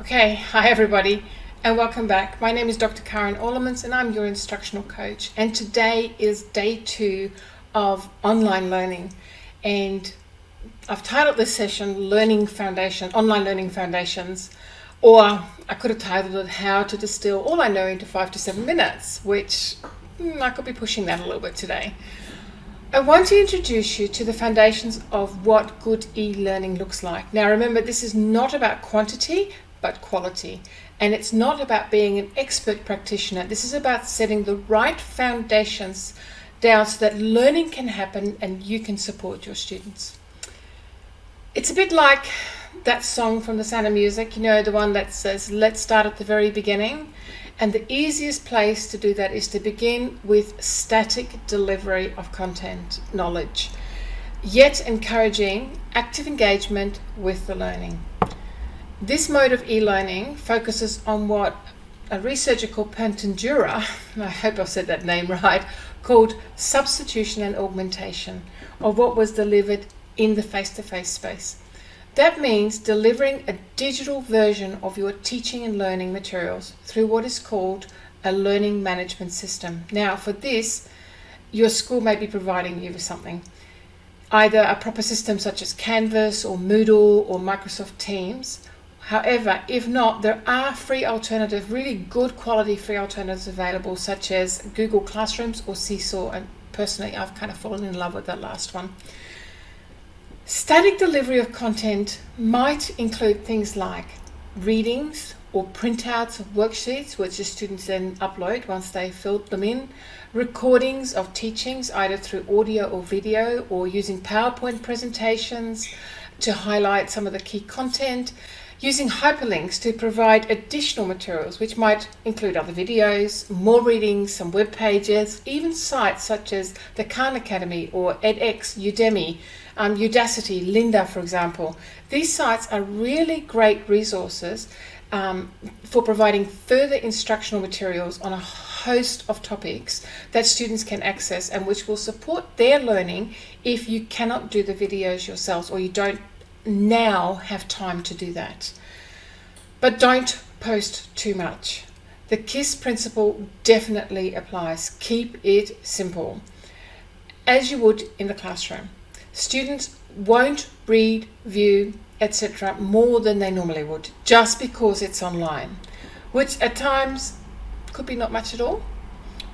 Okay, hi everybody and welcome back. My name is Dr. Karen Orlemans and I'm your instructional coach, and today is day 2 of online learning, and I've titled this session Online Learning Foundations, or I could have titled it How to Distill All I Know into 5 to 7 Minutes, which I could be pushing that a little bit today. I want to introduce you to the foundations of what good e-learning looks like. Now remember, this is not about quantity but quality, and it's not about being an expert practitioner. This is about setting the right foundations down so that learning can happen and you can support your students. It's a bit like that song from The Sound of Music, you know, the one that says, let's start at the very beginning. And the easiest place to do that is to begin with static delivery of content knowledge, yet encouraging active engagement with the learning. This mode of e-learning focuses on what a researcher called Pantandura, I hope I've said that name right, called substitution and augmentation of what was delivered in the face-to-face space. That means delivering a digital version of your teaching and learning materials through what is called a learning management system. Now, for this, your school may be providing you with something, either a proper system such as Canvas or Moodle or Microsoft Teams. However, if not, there are free alternatives, really good quality free alternatives available, such as Google Classrooms or Seesaw, and personally I've kind of fallen in love with that last one. Static delivery of content might include things like readings or printouts of worksheets, which the students then upload once they filled them in, recordings of teachings either through audio or video, or using PowerPoint presentations to highlight some of the key content, using hyperlinks to provide additional materials, which might include other videos, more readings, some web pages, even sites such as the Khan Academy or edX, Udemy, Udacity, Lynda, for example. These sites are really great resources for providing further instructional materials on a host of topics that students can access and which will support their learning if you cannot do the videos yourselves or you don't now have time to do that. But don't post too much. The KISS principle definitely applies. Keep it simple, as you would in the classroom. Students won't read, view, etc. more than they normally would just because it's online, which at times could be not much at all.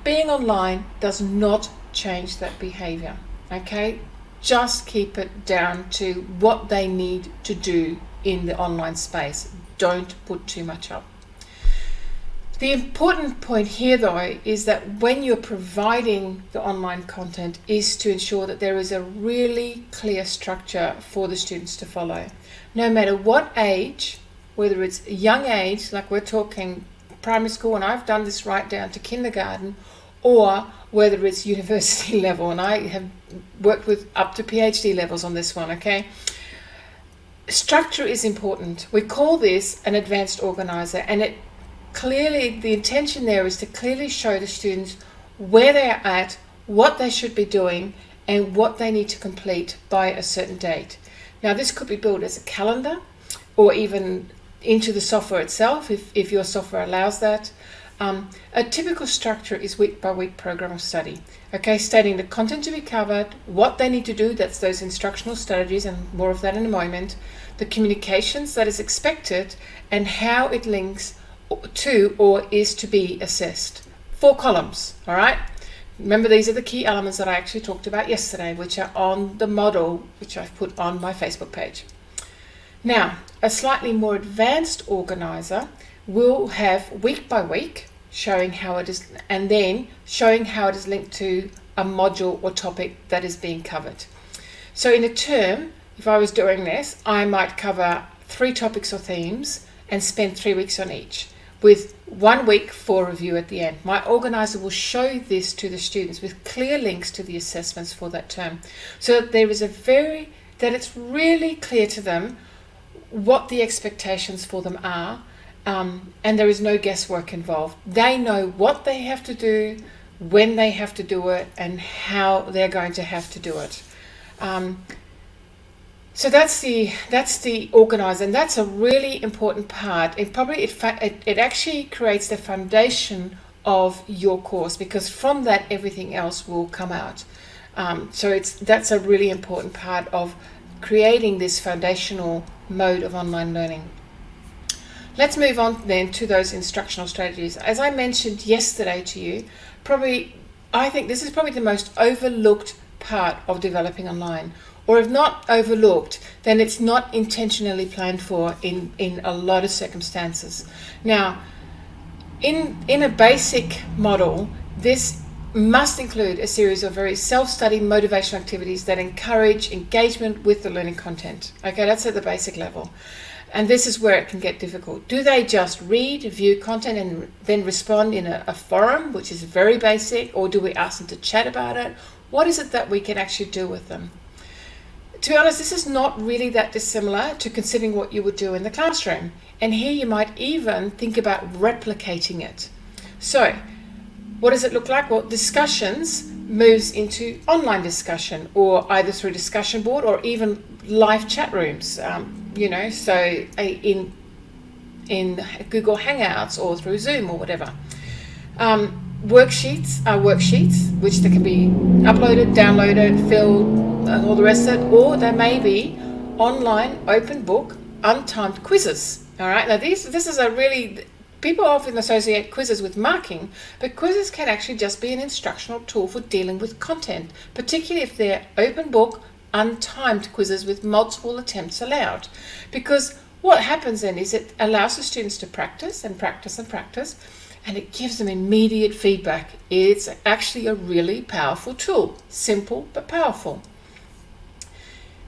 Being online does not change that behavior, okay? Just keep it down to what they need to do in the online space. Don't put too much up. The important point here, though, is that when you're providing the online content is to ensure that there is a really clear structure for the students to follow. No matter what age, whether it's young age, like we're talking primary school, and I've done this right down to kindergarten, or whether it's university level, and I have worked with up to PhD levels on this one, okay? Structure is important. We call this an advanced organizer, and the intention there is to clearly show the students where they are at, what they should be doing, and what they need to complete by a certain date. Now, this could be built as a calendar or even into the software itself, if your software allows that. A typical structure is week by week program of study, okay, stating the content to be covered, what they need to do, that's those instructional strategies, and more of that in a moment, the communications that is expected, and how it links to or is to be assessed. 4 columns, all right? Remember, these are the key elements that I actually talked about yesterday, which are on the model, which I've put on my Facebook page. Now, a slightly more advanced organizer will have week by week showing how it is, and then showing how it is linked to a module or topic that is being covered. So in a term, if I was doing this, I might cover 3 topics or themes and spend 3 weeks on each, with 1 week for review at the end. My organizer will show this to the students with clear links to the assessments for that term, so that it's really clear to them what the expectations for them are, and there is no guesswork involved. They know what they have to do, when they have to do it, and how they're going to have to do it. So that's the organizer, and that's a really important part. It actually creates the foundation of your course, because from that everything else will come out. So that's a really important part of creating this foundational mode of online learning. Let's move on then to those instructional strategies. As I mentioned yesterday to you, I think this is probably the most overlooked part of developing online. Or if not overlooked, then it's not intentionally planned for in a lot of circumstances. Now, in a basic model, this must include a series of very self-study motivational activities that encourage engagement with the learning content. Okay, that's at the basic level. And this is where it can get difficult. Do they just read, view content, and then respond in a forum, which is very basic, or do we ask them to chat about it? What is it that we can actually do with them? To be honest, this is not really that dissimilar to considering what you would do in the classroom. And here you might even think about replicating it. So, what does it look like? Well, discussions moves into online discussion, or either through discussion board or even live chat rooms. So in Google Hangouts or through Zoom or whatever. Worksheets are worksheets, which they can be uploaded, downloaded, filled, and all the rest of it, or they may be online, open book, untimed quizzes. All right. Now this is a really, people often associate quizzes with marking, but quizzes can actually just be an instructional tool for dealing with content, particularly if they're open book, untimed quizzes with multiple attempts allowed. Because what happens then is it allows the students to practice and practice and practice, and it gives them immediate feedback. It's actually a really powerful tool, simple but powerful.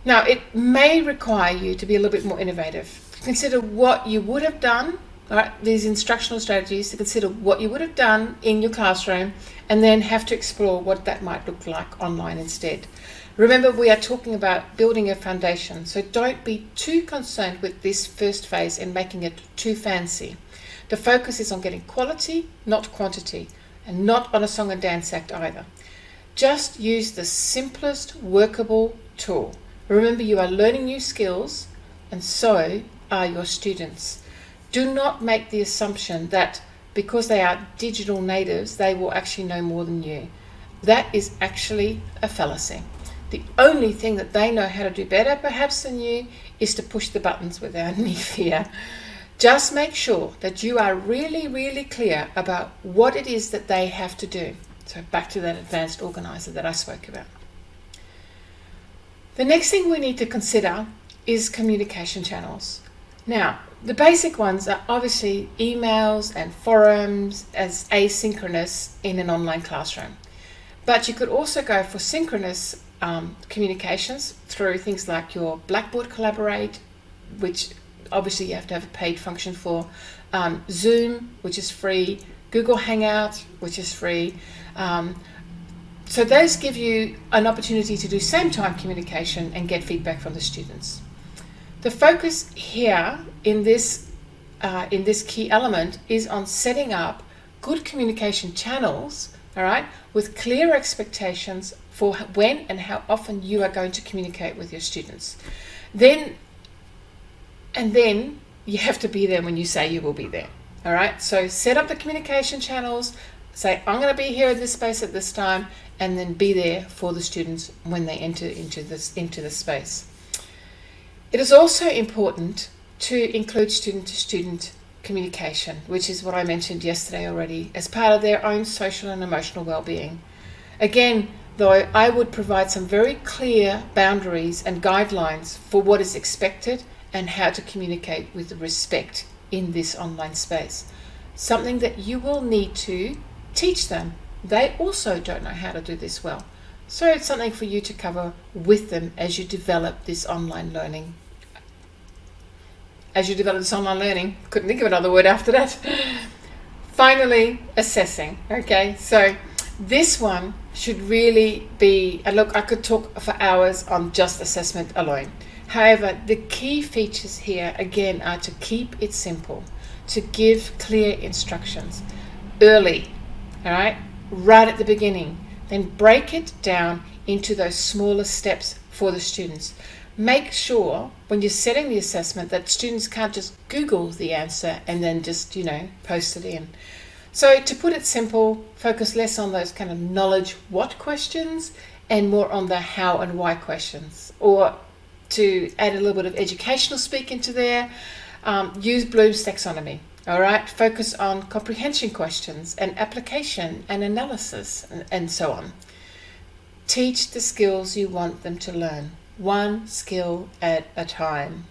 Now, it may require you to be a little bit more innovative. Consider what you would have done, all right, these instructional strategies, to consider what you would have done in your classroom, and then have to explore what that might look like online instead. Remember, we are talking about building a foundation, so don't be too concerned with this first phase and making it too fancy. The focus is on getting quality, not quantity, and not on a song and dance act either. Just use the simplest workable tool. Remember, you are learning new skills, and so are your students. Do not make the assumption that because they are digital natives, they will actually know more than you. That is actually a fallacy. The only thing that they know how to do better, perhaps, than you is to push the buttons without any fear. Just make sure that you are really, really clear about what it is that they have to do. So back to that advanced organizer that I spoke about. The next thing we need to consider is communication channels. Now, the basic ones are obviously emails and forums as asynchronous in an online classroom. But you could also go for synchronous communications through things like your Blackboard Collaborate, which obviously you have to have a paid function for, Zoom, which is free, Google Hangout, which is free. So those give you an opportunity to do same time communication and get feedback from the students. The focus here in this key element is on setting up good communication channels, all right, with clear expectations for when and how often you are going to communicate with your students. Then you have to be there when you say you will be there. All right, so set up the communication channels, say I'm going to be here in this space at this time, and then be there for the students when they enter into the space. It is also important to include student-to-student communication, which is what I mentioned yesterday already, as part of their own social and emotional well-being. Again, though, I would provide some very clear boundaries and guidelines for what is expected and how to communicate with respect in this online space. Something that you will need to teach them. They also don't know how to do this well. So it's something for you to cover with them as you develop this online learning. Couldn't think of another word after that. Finally, assessing. Okay, so this one should really be, and look, I could talk for hours on just assessment alone. However, the key features here, again, are to keep it simple, to give clear instructions early, all right, right at the beginning. Then break it down into those smaller steps for the students. make sure when you're setting the assessment that students can't just Google the answer and then just, post it in. So to put it simple, focus less on those kind of knowledge what questions and more on the how and why questions. Or to add a little bit of educational speak into there, use Bloom's taxonomy. All right, focus on comprehension questions and application and analysis and so on. Teach the skills you want them to learn, one skill at a time.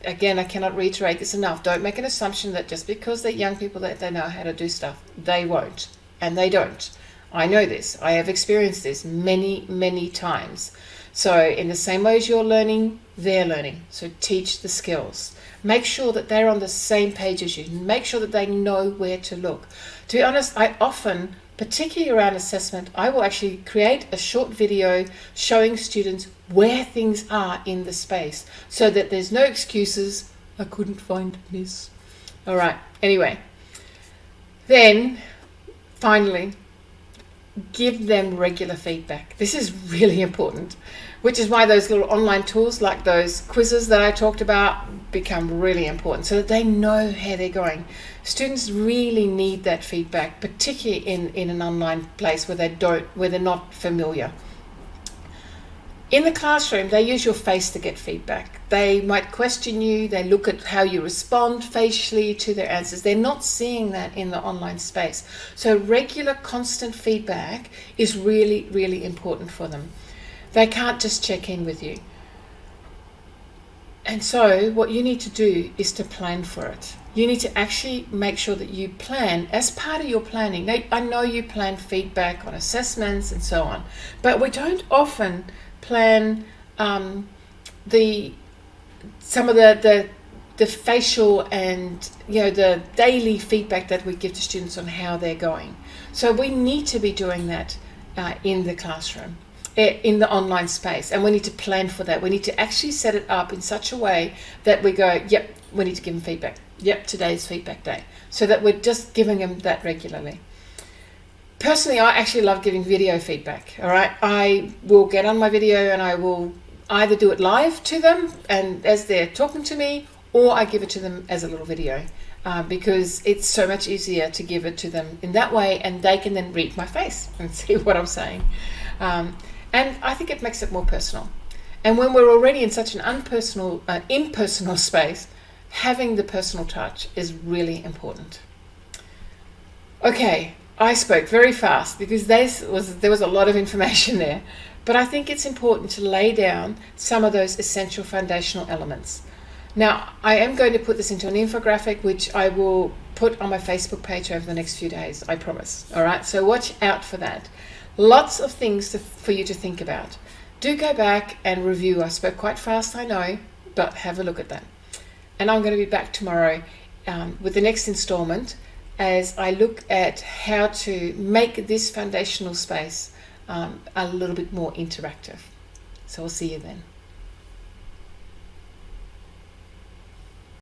Again, I cannot reiterate this enough. Don't make an assumption that just because they're young people that they know how to do stuff. They won't, and they don't. I know this. I have experienced this many, many times. So in the same way as you're learning, they're learning. So teach the skills. Make sure that they're on the same page as you. Make sure that they know where to look. To be honest, I often, particularly around assessment, I will actually create a short video showing students where things are in the space so that there's no excuses. I couldn't find this. All right. Anyway, then finally, give them regular feedback. This is really important, which is why those little online tools like those quizzes that I talked about become really important so that they know how they're going. Students really need that feedback, particularly in an online place where they're not familiar. In the classroom, they use your face to get feedback. They might question you. They look at how you respond facially to their answers. They're not seeing that in the online space. So regular, constant feedback is really, really important for them. They can't just check in with you. And so what you need to do is to plan for it. You need to actually make sure that you plan as part of your planning. Now, I know you plan feedback on assessments and so on, but we don't often plan some of the facial and the daily feedback that we give to students on how they're going. So we need to be doing that in the classroom, in the online space, and we need to plan for that. We need to actually set it up in such a way that we go, yep, we need to give them feedback. Yep, today's feedback day, so that we're just giving them that regularly. Personally, I actually love giving video feedback. All right, I will get on my video and I will either do it live to them and as they're talking to me, or I give it to them as a little video because it's so much easier to give it to them in that way, and they can then read my face and see what I'm saying. And I think it makes it more personal. And when we're already in such an impersonal space, having the personal touch is really important. Okay. I spoke very fast because there was a lot of information there, but I think it's important to lay down some of those essential foundational elements. Now, I am going to put this into an infographic, which I will put on my Facebook page over the next few days, I promise. All right, so watch out for that. Lots of things for you to think about. Do go back and review. I spoke quite fast, I know, but have a look at that. And I'm going to be back tomorrow with the next installment, as I look at how to make this foundational space a little bit more interactive. So I'll see you then.